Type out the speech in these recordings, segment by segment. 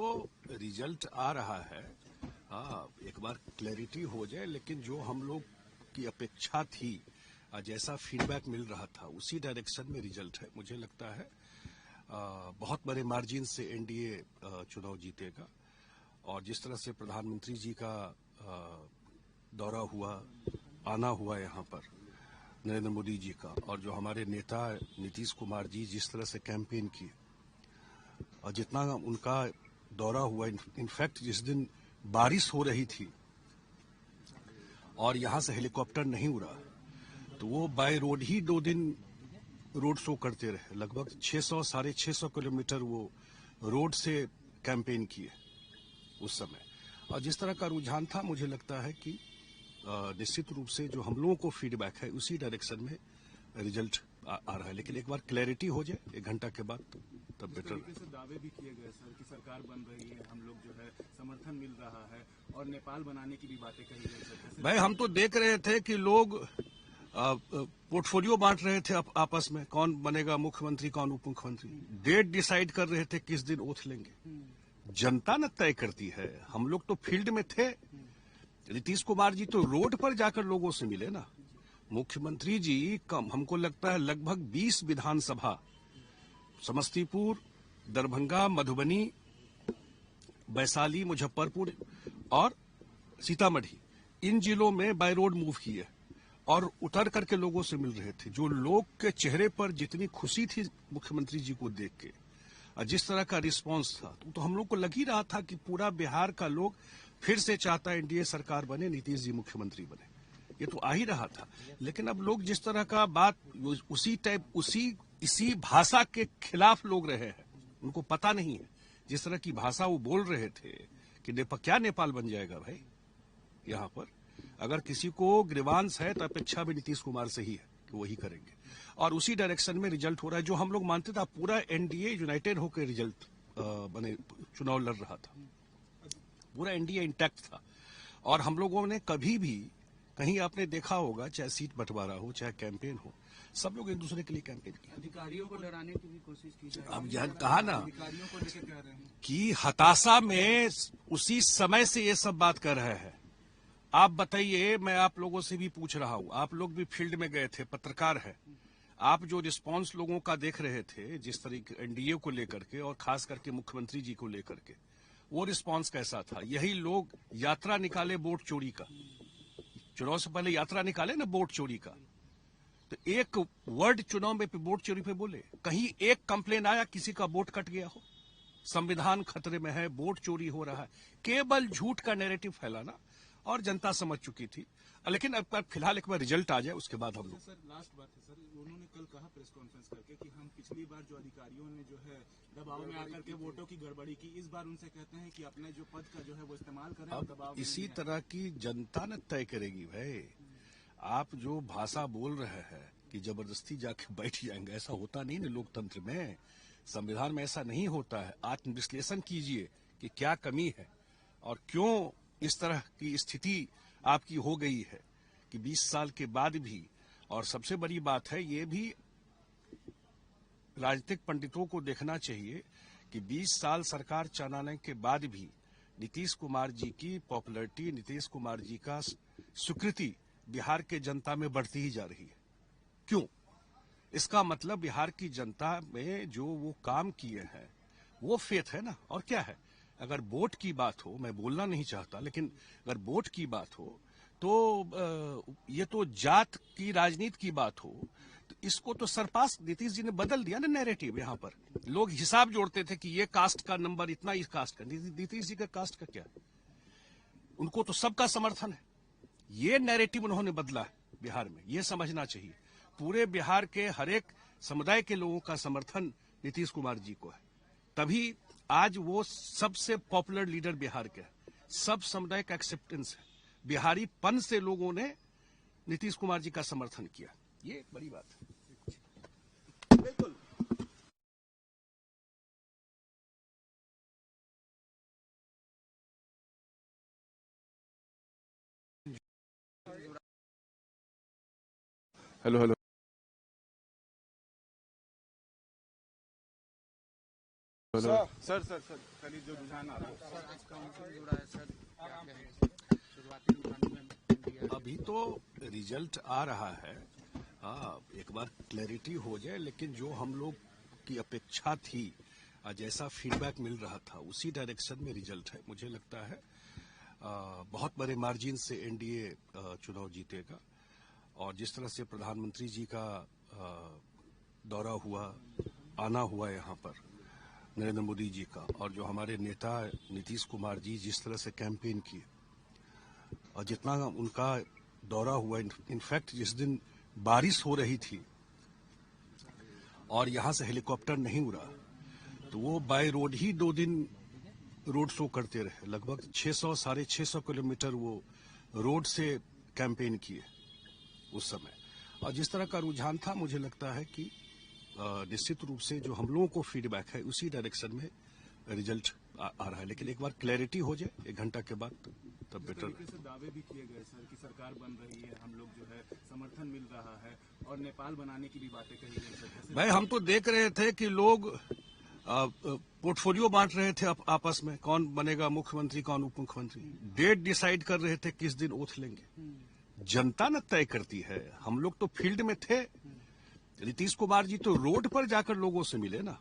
तो रिजल्ट आ रहा है। हाँ, एक बार क्लैरिटी हो जाए, लेकिन जो हम लोग की अपेक्षा थी, जैसा फीडबैक मिल रहा था, उसी डायरेक्शन में रिजल्ट है। मुझे लगता है बहुत बड़े मार्जिन से एनडीए चुनाव जीतेगा। और जिस तरह से प्रधानमंत्री जी का दौरा हुआ, आना हुआ यहाँ पर नरेंद्र मोदी जी का, और जो हमारे नेता नीतीश कुमार जी जिस तरह से कैंपेन किए, और जितना उनका दौरा हुआ, इनफैक्ट जिस दिन बारिश हो रही थी और यहाँ से हेलीकॉप्टर नहीं उड़ा, तो वो बाय रोड ही 2 दिन रोड शो करते रहे। लगभग 600 साढ़े 600 किलोमीटर वो रोड से कैंपेन किए उस समय। और जिस तरह का रुझान था, मुझे लगता है कि निश्चित रूप से जो हम लोगों को फीडबैक है, उसी डायरेक्शन में रिजल्ट आ रहा है। लेकिन एक बार क्लैरिटी हो जाए 1 घंटा के बाद, तब बेटर। से दावे भी किए गए सर कि सरकार बन रही है, हम लोग जो है समर्थन मिल रहा है, और नेपाल बनाने की भी बातें कही गई सर। भाई, हम तो देख रहे थे कि लोग पोर्टफोलियो बांट रहे थे आपस में, कौन बनेगा मुख्यमंत्री, कौन उप मुख्यमंत्री। डेट डिसाइड कर रहे थे किस दिन ओथ लेंगे। जनता न तय करती है। हम लोग तो फील्ड में थे। नीतीश कुमार जी तो रोड पर जाकर लोगों से मिले ना। मुख्यमंत्री जी कम, हमको लगता है लगभग 20 विधानसभा, समस्तीपुर, दरभंगा, मधुबनी, वैशाली, मुजफ्फरपुर और सीतामढ़ी, इन जिलों में बाय रोड मूव किए और उतर करके लोगों से मिल रहे थे। जो लोग के चेहरे पर जितनी खुशी थी मुख्यमंत्री जी को देख के, और जिस तरह का रिस्पांस था, तो हम लोग को लग ही रहा था कि पूरा बिहार का लोग फिर से चाहता है एनडीए सरकार बने, नीतीश जी मुख्यमंत्री बने। ये तो आ ही रहा था। लेकिन अब लोग जिस तरह का बात, उसी टाइप, इसी भाषा के खिलाफ लोग रहे हैं। उनको पता नहीं है, जिस तरह की भाषा वो बोल रहे थे कि क्या नेपाल बन जाएगा भाई। यहाँ पर अगर किसी को ग्रीवांस है तो अपेक्षा भी नीतीश कुमार से ही है कि वही करेंगे। और उसी डायरेक्शन में रिजल्ट हो रहा है। जो हम लोग मानते थे, पूरा एनडीए यूनाइटेड होकर रिजल्ट बने चुनाव लड़ रहा था। पूरा एनडीए इंटैक्ट था। और हम लोगों ने कभी भी कहीं, आपने देखा होगा, चाहे सीट बंटवारा हो, चाहे कैंपेन हो, सब लोग एक दूसरे के लिए कैंपेन किया। अधिकारियों को डराने की भी कोशिश की जाए। अब यह कहा ना अधिकारियों को लेकर कह रहे हैं कि हताशा में उसी समय से ये सब बात कर रहे हैं। आप बताइए, मैं आप लोगों से भी पूछ रहा हूं, आप लोग भी फील्ड में गए थे, पत्रकार है, आप जो रिस्पांस लोगों का देख रहे थे, जिस तरीके एनडीए को लेकर के और खास करके मुख्यमंत्री जी को लेकर के, वो रिस्पांस कैसा था? यही लोग यात्रा निकाले वोट चोरी का, चुनाव से पहले यात्रा निकाले ना वोट चोरी का, तो एक वर्ड चुनाव में वोट चोरी पे बोले? कहीं एक कंप्लेन आया किसी का वोट कट गया हो, संविधान खतरे में है, वोट चोरी हो रहा है? केवल झूठ का नैरेटिव फैलाना, और जनता समझ चुकी थी। लेकिन अब फिलहाल एक बार रिजल्ट आ जाए, उसके बाद हम लोग। सर लास्ट बात है सर, उन्होंने कल कहा प्रेस कॉन्फ्रेंस करके कि हम पिछली बार जो अधिकारियों ने जो है दबाव में आकर के वोटों की गड़बड़ी की, इस बार उनसे कहते हैं कि अपने जो पद का जो है वो इस्तेमाल करें। अब दबाव इसी तरह की जनता न तय करेगी भाई। आप जो भाषा बोल रहे हैं कि जबरदस्ती जाके बैठ जाएंगे, ऐसा होता नहीं ना लोकतंत्र में, संविधान में ऐसा नहीं होता है। आत्मविश्लेषण कीजिए कि क्या कमी है और क्यों इस तरह की स्थिति आपकी हो गई है कि 20 साल के बाद भी। और सबसे बड़ी बात है, ये भी राजनीतिक पंडितों को देखना चाहिए कि 20 साल सरकार चलाने के बाद भी नीतीश कुमार जी की पॉपुलैरिटी, नीतीश कुमार जी का स्वीकृति बिहार के जनता में बढ़ती ही जा रही है। क्यों? इसका मतलब बिहार की जनता में जो वो काम किए हैं, वो फेथ है ना। और क्या है, अगर वोट की बात हो, मैं बोलना नहीं चाहता, लेकिन अगर वोट की बात हो तो ये तो जात की राजनीति की बात हो, तो इसको तो सरपास नीतीश जी ने बदल दिया ना नैरेटिव। यहाँ पर लोग हिसाब जोड़ते थे कि ये कास्ट का नंबर इतना, इस कास्ट का। नीतीश जी का कास्ट का क्या, उनको तो सबका समर्थन है। ये नैरेटिव उन्होंने बदला है बिहार में, ये समझना चाहिए। पूरे बिहार के हर एक समुदाय के लोगों का समर्थन नीतीश कुमार जी को है, तभी आज वो सबसे पॉपुलर लीडर बिहार के है। सब समुदाय का एक्सेप्टेंस है, बिहारी पन से लोगों ने नीतीश कुमार जी का समर्थन किया। ये एक बड़ी बात है। बिल्कुल। Hello hello. सर कल जो रुझान आ रहा है सर आज काउंसिल जुड़ा है सर, क्या कहेंगे? शुरुआती रुझान में इंडिया अभी तो रिजल्ट आ रहा है। एक बार क्लैरिटी हो जाए, लेकिन जो हम लोग की अपेक्षा थी, जैसा फीडबैक मिल रहा था, उसी डायरेक्शन में रिजल्ट है। मुझे लगता है बहुत बड़े मार्जिन से एनडीए चुनाव जीतेगा। और जिस तरह से प्रधानमंत्री जी का दौरा हुआ, आना हुआ यहाँ पर नरेंद्र मोदी जी का, और जो हमारे नेता नीतीश कुमार जी जिस तरह से कैंपेन किए, और जितना उनका दौरा हुआ, इनफैक्ट जिस दिन बारिश हो रही थी और यहां से हेलीकॉप्टर नहीं उड़ा, तो वो बाय रोड ही 2 दिन रोड शो करते रहे। लगभग 600-650 किलोमीटर वो रोड से कैंपेन किए उस समय। और जिस तरह का रुझान था, मुझे लगता है कि निश्चित रूप से जो हम लोगों को फीडबैक है, उसी डायरेक्शन में रिजल्ट आ रहा है। लेकिन एक बार क्लैरिटी हो जाए 1 घंटा के बाद, तब बेटर। तरीके से दावे भी किए गए सर कि सरकार बन रही है, हम लोग जो है समर्थन मिल रहा है, और नेपाल बनाने की भी बातें कही गई सर। भाई, हम तो देख रहे थे कि लोग पोर्टफोलियो बांट रहे थे आपस में, कौन बनेगा मुख्यमंत्री, कौन उप मुख्यमंत्री। डेट डिसाइड कर रहे थे किस दिन ओथ लेंगे। जनता न तय करती है। हम लोग तो फील्ड में थे। नीतीश कुमार जी तो रोड पर जाकर लोगों से मिले ना।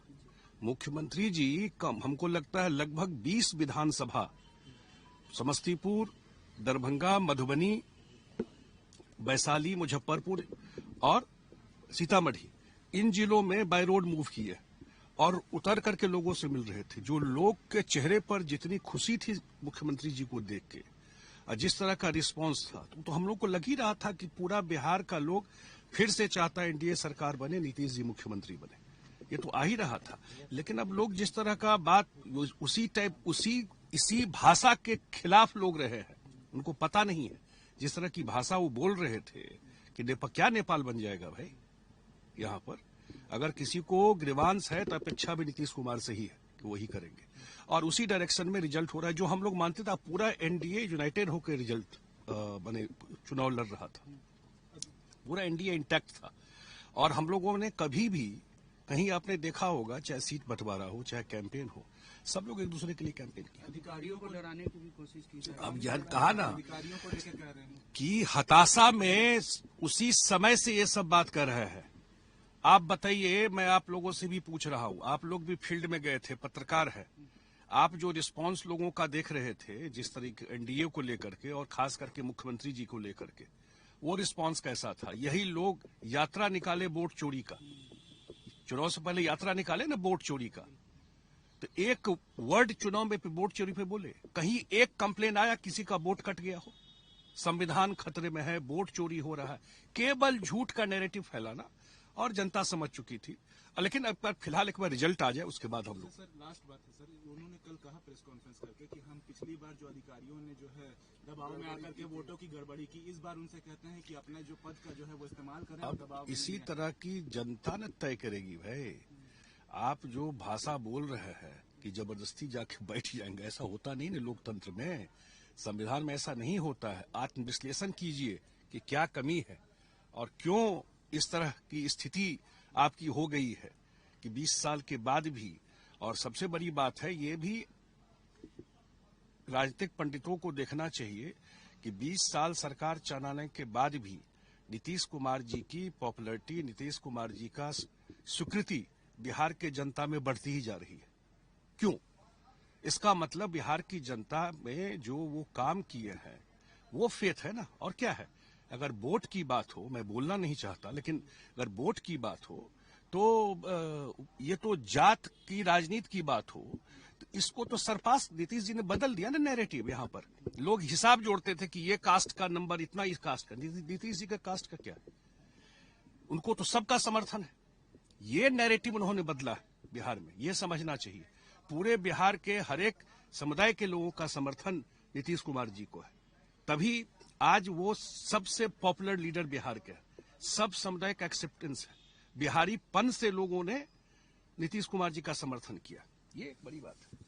मुख्यमंत्री जी हमको लगता है लगभग 20 विधानसभा, समस्तीपुर, दरभंगा, मधुबनी, वैशाली, मुजफ्फरपुर और सीतामढ़ी, इन जिलों में बाय रोड मूव किए और उतर करके लोगों से मिल रहे थे। जो लोग के चेहरे पर जितनी खुशी थी मुख्यमंत्री जी को देख के, और जिस तरह का रिस्पांस था, तो हम लोग को लग ही रहा था कि पूरा बिहार का लोग फिर से चाहता है एनडीए सरकार बने, नीतीश जी मुख्यमंत्री बने। ये तो आ ही रहा था। लेकिन अब लोग जिस तरह का बात, इसी भाषा के खिलाफ लोग रहे हैं। उनको पता नहीं है, जिस तरह की भाषा वो बोल रहे थे कि क्या नेपाल बन जाएगा भाई। यहाँ पर अगर किसी को ग्रीवांस है तो अपेक्षा भी नीतीश कुमार से ही है कि वही करेंगे। और उसी डायरेक्शन में रिजल्ट हो रहा है। जो हम लोग मानते थे, पूरा एनडीए यूनाइटेड होकर रिजल्ट बने चुनाव लड़ रहा था। पूरा एनडीए इंटैक्ट था। और हम लोगों ने कभी भी कहीं आपने देखा होगा, चाहे सीट बंटवारा हो, चाहे कैंपेन हो, सब लोग एक दूसरे के लिए कैंपेन किया। अधिकारियों को डराने की भी कोशिश की सर। अब यह कहा ना अधिकारियों को लेकर कह रहे हैं कि हताशा में उसी समय से ये सब बात कर रहे हैं। आप बताइए, मैं आप लोगों से भी पूछ रहा हूं, आप लोग भी फील्ड में गए थे, पत्रकार है, आप जो रिस्पांस लोगों का देख रहे थे, जिस तरीके एनडीए को लेकर के और खास करके मुख्यमंत्री जी को लेकर के, वो रिस्पांस कैसा था? यही लोग यात्रा निकाले वोट चोरी का, चुनाव से पहले यात्रा निकाले ना वोट चोरी का, तो एक वर्ड चुनाव में वोट चोरी पे बोले? कहीं एक कंप्लेन आया किसी का वोट कट गया हो, संविधान खतरे में है, वोट चोरी हो रहा है? केवल झूठ का नैरेटिव फैलाना, और जनता समझ चुकी थी। लेकिन अब फिलहाल एक बार रिजल्ट आ जाए, उसके बाद हम लोग। सर लास्ट बात है सर, उन्होंने कल कहा प्रेस कॉन्फ्रेंस करके कि हम पिछली बार जो अधिकारियों ने जो है दबाव में आकर के वोटों की गड़बड़ी की, इस बार उनसे कहते हैं कि अपने जो पद का जो है वो इस्तेमाल करें। अब दबाव में इसी नहीं है। तरह की जनता न तय करेगी भाई। आप जो भाषा बोल रहे हैं कि जबरदस्ती जाके बैठ जाएंगे, ऐसा होता नहीं ना लोकतंत्र में, संविधान में ऐसा नहीं होता है। आत्मविश्लेषण कीजिए कि क्या कमी है और क्यों इस तरह की स्थिति आपकी हो गई है कि 20 साल के बाद भी। और सबसे बड़ी बात है, ये भी राजनीतिक पंडितों को देखना चाहिए कि 20 साल सरकार चलाने के बाद भी नीतीश कुमार जी की पॉपुलैरिटी, नीतीश कुमार जी का स्वीकृति बिहार के जनता में बढ़ती ही जा रही है। क्यों? इसका मतलब बिहार की जनता में जो वो काम किए हैं, वो फेथ है ना। और क्या है, अगर वोट की बात हो, मैं बोलना नहीं चाहता, लेकिन अगर वोट की बात हो तो ये तो जात की राजनीति की बात हो, तो इसको तो सरपास नीतीश जी ने बदल दिया ना नैरेटिव। यहाँ पर लोग हिसाब जोड़ते थे कि ये कास्ट का नंबर इतना, इस कास्ट का। नीतीश जी का कास्ट का क्या है? उनको तो सबका समर्थन है। ये नैरेटिव उन्होंने बदला है बिहार में, ये समझना चाहिए। पूरे बिहार के हर एक समुदाय के लोगों का समर्थन नीतीश कुमार जी को है, तभी आज वो सबसे पॉपुलर लीडर बिहार के है। सब समुदाय का एक्सेप्टेंस है। बिहारी पन से लोगों ने नीतीश कुमार जी का समर्थन किया। ये एक बड़ी बात है।